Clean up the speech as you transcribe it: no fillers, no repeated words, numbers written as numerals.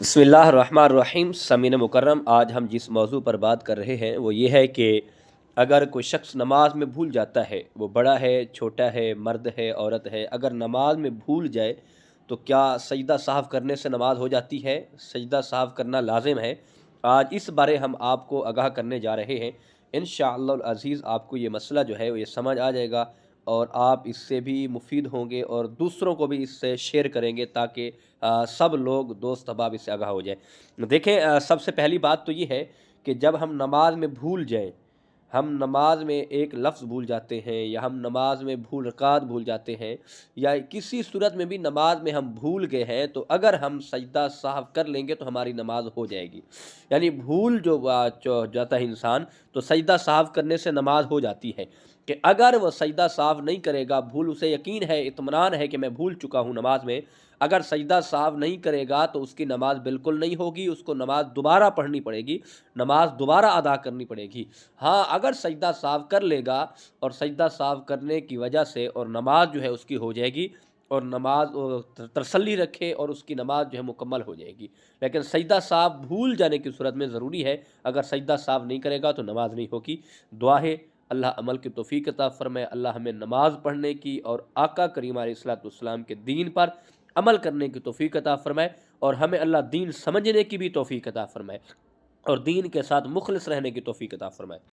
بسم اللہ الرحمن الرحیم. سامعین مکرم، آج ہم جس موضوع پر بات کر رہے ہیں وہ یہ ہے کہ اگر کوئی شخص نماز میں بھول جاتا ہے، وہ بڑا ہے، چھوٹا ہے، مرد ہے، عورت ہے، اگر نماز میں بھول جائے تو کیا سجدہ سہو کرنے سے نماز ہو جاتی ہے؟ سجدہ سہو کرنا لازم ہے؟ آج اس بارے ہم آپ کو آگاہ کرنے جا رہے ہیں. انشاءاللہ العزیز آپ کو یہ مسئلہ جو ہے وہ یہ سمجھ آ جائے گا اور آپ اس سے بھی مفید ہوں گے اور دوسروں کو بھی اس سے شیئر کریں گے تاکہ سب لوگ دوست احباب اس سے آگاہ ہو جائیں. دیکھیں، سب سے پہلی بات تو یہ ہے کہ جب ہم نماز میں بھول جائیں، ہم نماز میں ایک لفظ بھول جاتے ہیں یا ہم نماز میں رکعت بھول جاتے ہیں یا کسی صورت میں بھی نماز میں ہم بھول گئے ہیں، تو اگر ہم سجدہ سہو کر لیں گے تو ہماری نماز ہو جائے گی. یعنی بھول جو جاتا ہے انسان، تو سجدہ سہو کرنے سے نماز ہو جاتی ہے. کہ اگر وہ سجدہ سہو نہیں کرے گا، بھول اسے یقین ہے، اطمینان ہے کہ میں بھول چکا ہوں نماز میں، اگر سجدہ سہو نہیں کرے گا تو اس کی نماز بالکل نہیں ہوگی، اس کو نماز دوبارہ پڑھنی پڑے گی، نماز دوبارہ ادا کرنی پڑے گی. ہاں، اگر سجدہ سہو کر لے گا اور سجدہ سہو کرنے کی وجہ سے اور نماز جو ہے اس کی ہو جائے گی اور نماز تسلی رکھے اور اس کی نماز جو ہے مکمل ہو جائے گی. لیکن سجدہ سہو بھول جانے کی صورت میں ضروری ہے، اگر سجدہ سہو نہیں کرے گا تو نماز نہیں ہوگی. دعا ہے اللہ عمل کی توفیق عطا فرمائے، اللہ ہمیں نماز پڑھنے کی اور آقا کریم علیہ الصلوۃ والسلام کے دین پر عمل کرنے کی توفیق عطا فرمائے، اور ہمیں اللہ دین سمجھنے کی بھی توفیق عطا فرمائے اور دین کے ساتھ مخلص رہنے کی توفیق عطا فرمائے.